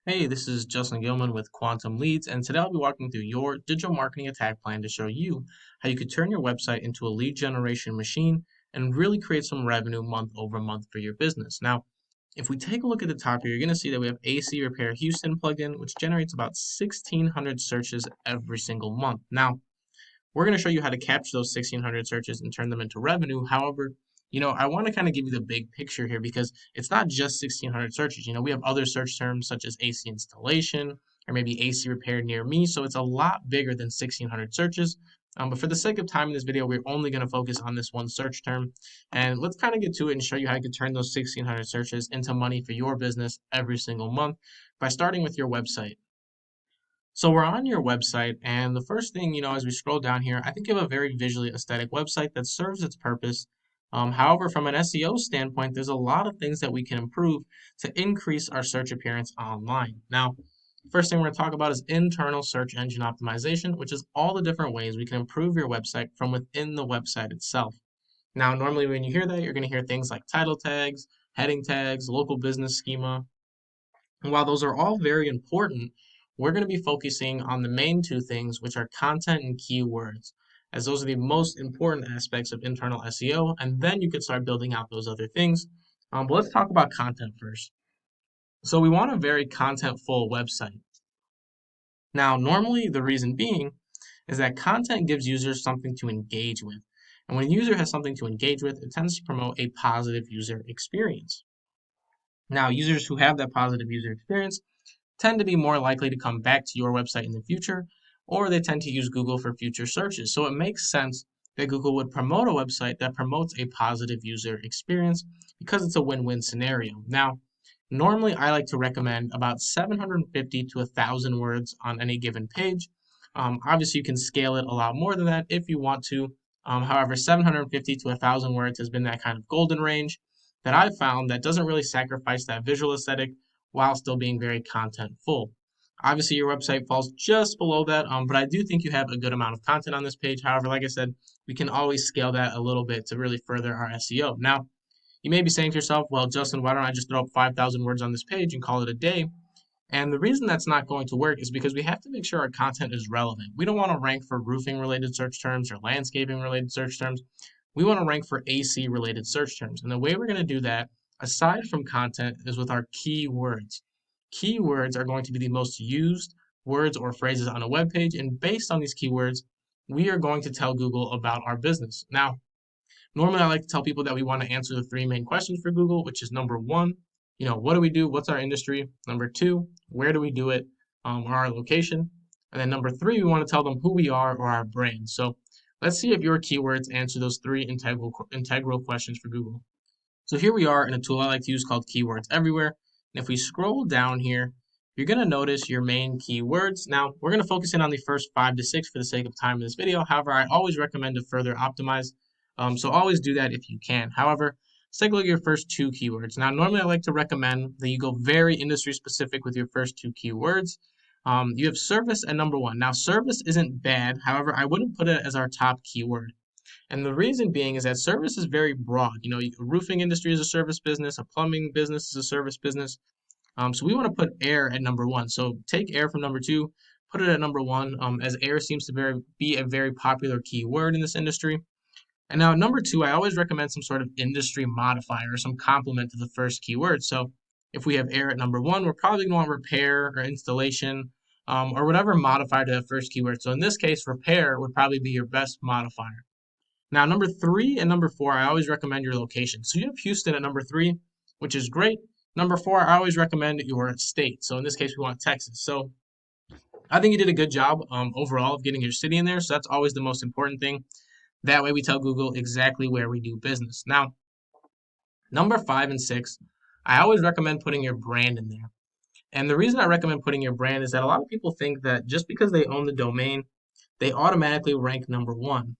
Hey, this is Justin Gilman with Quantum Leads, and today I'll be walking through your digital marketing attack plan to show you how you could turn your website into a lead generation machine and really create some revenue month over month for your business. Now, if we take a look at the top here, you're going to see that we have AC Repair Houston plugged in, which generates about 1,600 searches every single month. Now, we're going to show you how to capture those 1,600 searches and turn them into revenue. However, I want to kind of give you the big picture here because it's not just 1,600 searches. We have other search terms such as AC installation or maybe AC repair near me. So it's a lot bigger than 1,600 searches. But for the sake of time in this video, we're only going to focus on this one search term. And let's kind of get to it and show you how you can turn those 1,600 searches into money for your business every single month by starting with your website. So we're on your website, and the first thing, as we scroll down here, I think you have a very visually aesthetic website that serves its purpose. However, from an SEO standpoint, there's a lot of things that we can improve to increase our search appearance online. Now, first thing we're going to talk about is internal search engine optimization, which is all the different ways we can improve your website from within the website itself. Now, normally when you hear that, you're going to hear things like title tags, heading tags, local business schema, and while those are all very important, we're going to be focusing on the main two things, which are content and keywords, as those are the most important aspects of internal SEO, and then you can start building out those other things. But let's talk about content first. So we want a very content-full website. Now, normally the reason being is that content gives users something to engage with. And when a user has something to engage with, it tends to promote a positive user experience. Now, users who have that positive user experience tend to be more likely to come back to your website in the future, or they tend to use Google for future searches. So it makes sense that Google would promote a website that promotes a positive user experience because it's a win-win scenario. Now, normally I like to recommend about 750 to 1,000 words on any given page. Obviously, you can scale it a lot more than that if you want to. However, 750 to 1,000 words has been that kind of golden range that I've found that doesn't really sacrifice that visual aesthetic while still being very content full. Obviously, your website falls just below that, but I do think you have a good amount of content on this page. However, like I said, we can always scale that a little bit to really further our SEO. Now, you may be saying to yourself, well, Justin, why don't I just throw up 5,000 words on this page and call it a day? And the reason that's not going to work is because we have to make sure our content is relevant. We don't want to rank for roofing related search terms or landscaping related search terms. We want to rank for AC related search terms. And the way we're going to do that, aside from content, is with our keywords. Keywords are going to be the most used words or phrases on a web page. And based on these keywords, we are going to tell Google about our business. Now, normally I like to tell people that we want to answer the three main questions for Google, which is number one, what do we do? What's our industry? Number two, where do we do it? Or our location. And then number three, we want to tell them who we are or our brand. So let's see if your keywords answer those three integral questions for Google. So here we are in a tool I like to use called Keywords Everywhere. And if we scroll down here, you're going to notice your main keywords. Now, we're going to focus in on the first 5 to 6 for the sake of time in this video. However, I always recommend to further optimize. So always do that if you can. However, let's take a look at your first two keywords. Now, normally I like to recommend that you go very industry specific with your first two keywords. You have service at number one. Now, service isn't bad. However, I wouldn't put it as our top keyword. And the reason being is that service is very broad. A roofing industry is a service business, a plumbing business is a service business. So we want to put air at number one. So take air from number two, put it at number one, as air seems to be a very popular keyword in this industry. And now number two, I always recommend some sort of industry modifier or some complement to the first keyword. So if we have air at number one, we're probably going to want repair or installation, or whatever modifier to that first keyword. So in this case, repair would probably be your best modifier. Now, number three and number four, I always recommend your location. So you have Houston at number three, which is great. Number four, I always recommend your state. So in this case, we want Texas. So I think you did a good job overall of getting your city in there. So that's always the most important thing. That way we tell Google exactly where we do business. Now, number 5 and 6, I always recommend putting your brand in there. And the reason I recommend putting your brand is that a lot of people think that just because they own the domain, they automatically rank number one.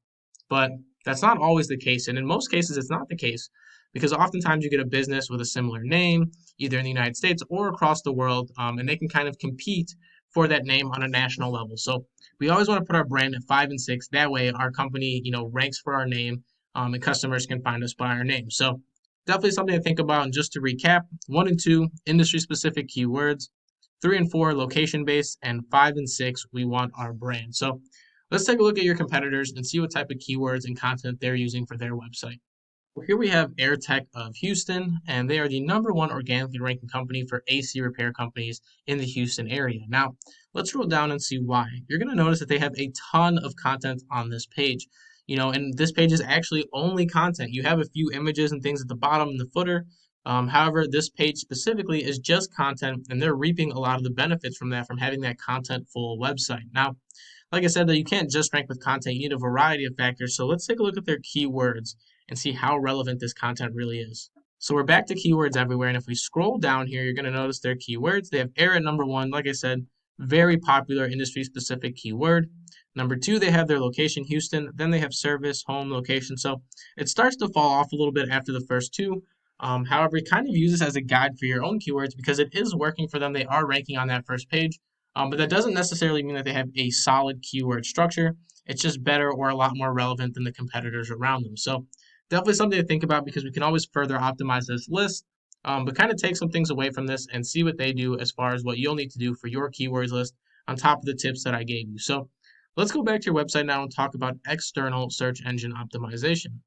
But that's not always the case. And in most cases, it's not the case because oftentimes you get a business with a similar name, either in the United States or across the world, and they can kind of compete for that name on a national level. So we always want to put our brand at 5 and 6. That way, our company, ranks for our name, and customers can find us by our name. So definitely something to think about. And just to recap, 1 and 2, industry-specific keywords. 3 and 4, location-based, and 5 and 6, we want our brand. So let's take a look at your competitors and see what type of keywords and content they're using for their website. Well, here we have AirTech of Houston, and they are the #1 organically ranking company for AC repair companies in the Houston area. Now, let's scroll down and see why. You're going to notice that they have a ton of content on this page. And this page is actually only content. You have a few images and things at the bottom in the footer. However, this page specifically is just content, and they're reaping a lot of the benefits from that, from having that content full website. Now, like I said, though, you can't just rank with content. You need a variety of factors. So let's take a look at their keywords and see how relevant this content really is. So we're back to keywords everywhere. And if we scroll down here, you're going to notice their keywords. They have air at #1. Like I said, very popular industry specific keyword. #2, they have their location, Houston. Then they have service, home, location. So it starts to fall off a little bit after the first two. However, kind of use this as a guide for your own keywords because it is working for them. They are ranking on that first page. But that doesn't necessarily mean that they have a solid keyword structure. It's just better or a lot more relevant than the competitors around them. So definitely something to think about because we can always further optimize this list, but kind of take some things away from this and see what they do as far as what you'll need to do for your keywords list on top of the tips that I gave you. So let's go back to your website now and talk about external search engine optimization.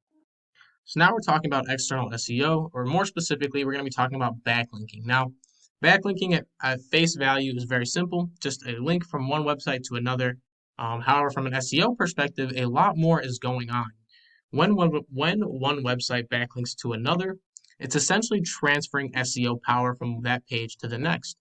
So now we're talking about external SEO, or more specifically, we're going to be talking about backlinking. Now, backlinking at face value is very simple, just a link from one website to another. However, from an SEO perspective, a lot more is going on. When one website backlinks to another, it's essentially transferring SEO power from that page to the next.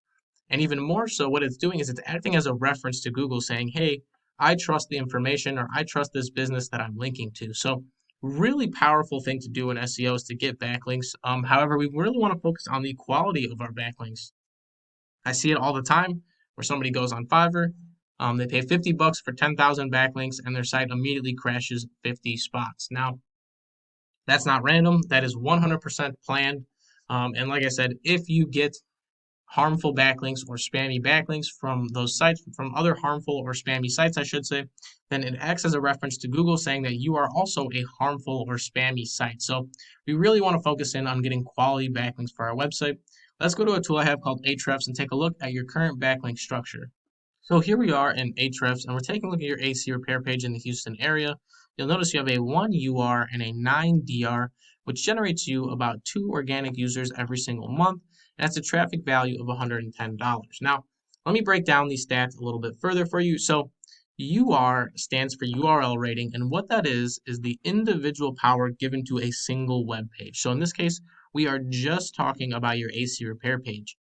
And even more so, what it's doing is it's acting as a reference to Google saying, hey, I trust the information or I trust this business that I'm linking to. So really powerful thing to do in SEO is to get backlinks. However, we really want to focus on the quality of our backlinks. I see it all the time where somebody goes on Fiverr, they pay $50 for 10,000 backlinks, and their site immediately crashes 50 spots. Now, that's not random. That is 100% planned. And like I said, if you get harmful backlinks or spammy backlinks from those sites, from other harmful or spammy sites, I should say, then it acts as a reference to Google saying that you are also a harmful or spammy site. So we really want to focus in on getting quality backlinks for our website. Let's go to a tool I have called Ahrefs and take a look at your current backlink structure. So here we are in Ahrefs, and we're taking a look at your AC repair page in the Houston area. You'll notice you have a 1 UR and a 9 DR, which generates you about 2 organic users every single month. And that's a traffic value of $110. Now, let me break down these stats a little bit further for you. So UR stands for URL rating, and what that is the individual power given to a single web page. So in this case, we are just talking about your AC repair page.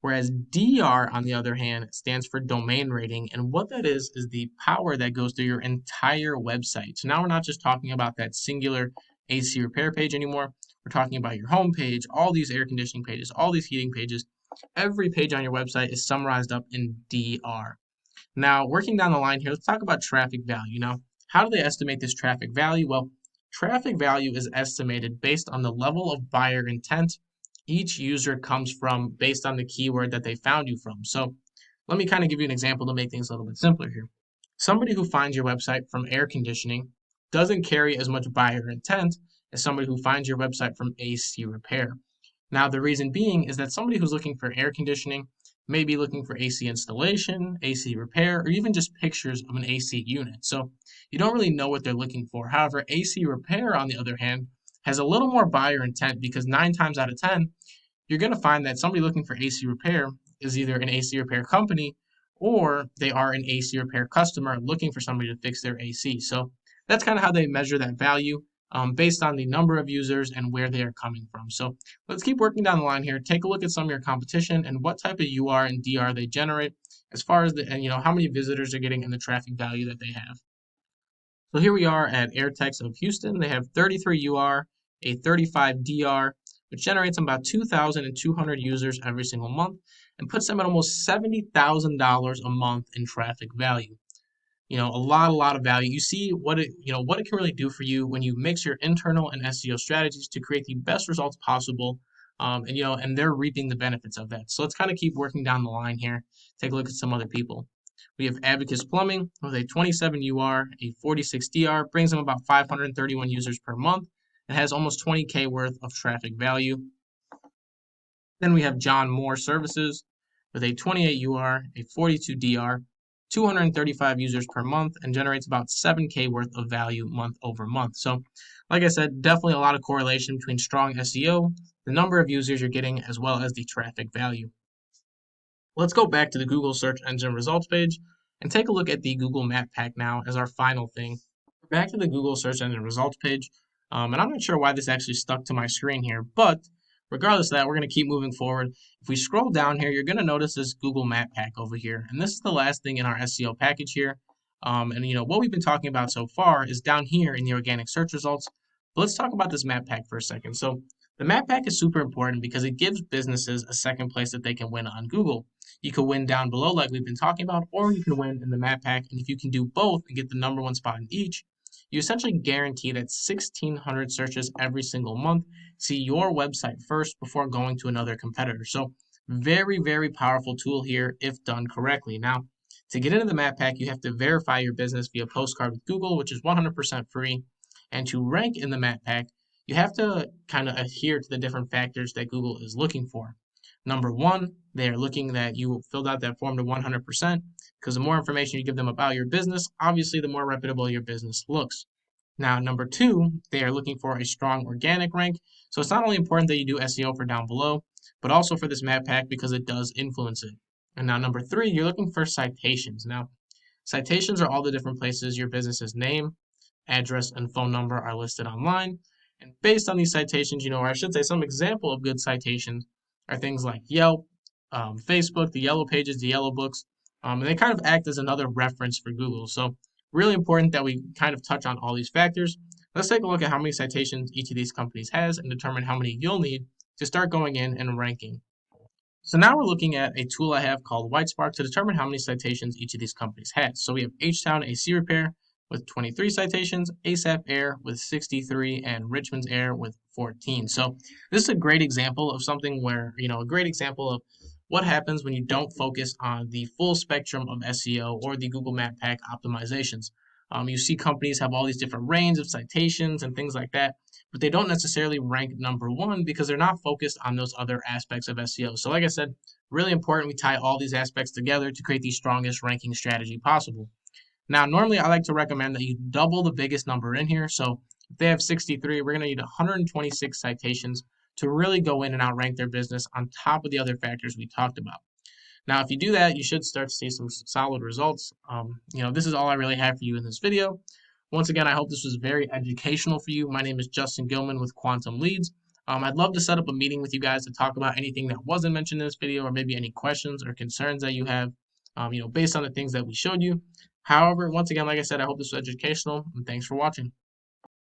Whereas DR, on the other hand, stands for domain rating, and what that is the power that goes through your entire website. So now we're not just talking about that singular AC repair page anymore. We're talking about your home page, all these air conditioning pages, all these heating pages. Every page on your website is summarized up in DR. Now, working down the line here, let's talk about traffic value. Now, how do they estimate this traffic value? Well, traffic value is estimated based on the level of buyer intent each user comes from based on the keyword that they found you from. So let me kind of give you an example to make things a little bit simpler here. Somebody who finds your website from air conditioning doesn't carry as much buyer intent as somebody who finds your website from AC repair. Now, the reason being is that somebody who's looking for air conditioning may be looking for AC installation, AC repair, or even just pictures of an AC unit. So you don't really know what they're looking for. However, AC repair, on the other hand, has a little more buyer intent because 9 times out of 10, you're going to find that somebody looking for AC repair is either an AC repair company or they are an AC repair customer looking for somebody to fix their AC. So that's kind of how they measure that value based on the number of users and where they are coming from. So let's keep working down the line here. Take a look at some of your competition and what type of UR and DR they generate as far as how many visitors they're getting and the traffic value that they have. So here we are at AirTech of Houston. They have 33 UR, a 35 DR, which generates them about 2,200 users every single month and puts them at almost $70,000 a month in traffic value. A lot of value. You see what it can really do for you when you mix your internal and SEO strategies to create the best results possible. And they're reaping the benefits of that. So let's kind of keep working down the line here. Take a look at some other people. We have Abacus Plumbing with a 27 UR, a 46 DR, brings them about 531 users per month, and has almost 20K worth of traffic value. Then we have John Moore Services, with a 28 UR, a 42 DR, 235 users per month, and generates about 7K worth of value month over month. So, like I said, definitely a lot of correlation between strong SEO, the number of users you're getting, as well as the traffic value. Let's go back to the Google search engine results page and take a look at the Google Map Pack now as our final thing. Back to the Google search engine results page, and I'm not sure why this actually stuck to my screen here, but regardless of that, we're going to keep moving forward. If we scroll down here, you're going to notice this Google Map Pack over here, and this is the last thing in our SEO package here. And what we've been talking about so far is down here in the organic search results. But let's talk about this Map Pack for a second. So the Map Pack is super important because it gives businesses a second place that they can win on Google. You could win down below like we've been talking about, or you can win in the Map Pack. And if you can do both and get the number one spot in each, you essentially guarantee that 1,600 searches every single month see your website first before going to another competitor. So very, very powerful tool here if done correctly. Now, to get into the Map Pack, you have to verify your business via Postcard with Google, which is 100% free. And to rank in the Map Pack, you have to kind of adhere to the different factors that Google is looking for. Number one, they are looking that you filled out that form to 100% because the more information you give them about your business, obviously the more reputable your business looks. Now, number two, they are looking for a strong organic rank. So it's not only important that you do SEO for down below, but also for this Map Pack because it does influence it. And now, number three, you're looking for citations. Now, citations are all the different places your business's name, address, and phone number are listed online. And based on these citations, or I should say some example of good citations are things like Yelp, Facebook, the Yellow Pages, the Yellow Books, and they kind of act as another reference for Google. So really important that we kind of touch on all these factors. Let's take a look at how many citations each of these companies has and determine how many you'll need to start going in and ranking. So now we're looking at a tool I have called Whitespark to determine how many citations each of these companies has. So we have H-Town AC Repair with 23 citations, ASAP Air with 63, and Richmond's Air with 14. So this is a great example of something where, a great example of what happens when you don't focus on the full spectrum of SEO or the Google Map Pack optimizations. You see companies have all these different ranges of citations and things like that, but they don't necessarily rank number one because they're not focused on those other aspects of SEO. So, like I said, really important we tie all these aspects together to create the strongest ranking strategy possible. Now, normally I like to recommend that you double the biggest number in here. So, if they have 63, we're going to need 126 citations to really go in and outrank their business on top of the other factors we talked about. Now, if you do that, you should start to see some solid results. This is all I really have for you in this video. Once again, I hope this was very educational for you. My name is Justin Gilman with Quantum Leads. I'd love to set up a meeting with you guys to talk about anything that wasn't mentioned in this video or maybe any questions or concerns that you have, based on the things that we showed you. However, once again, like I said, I hope this was educational and thanks for watching.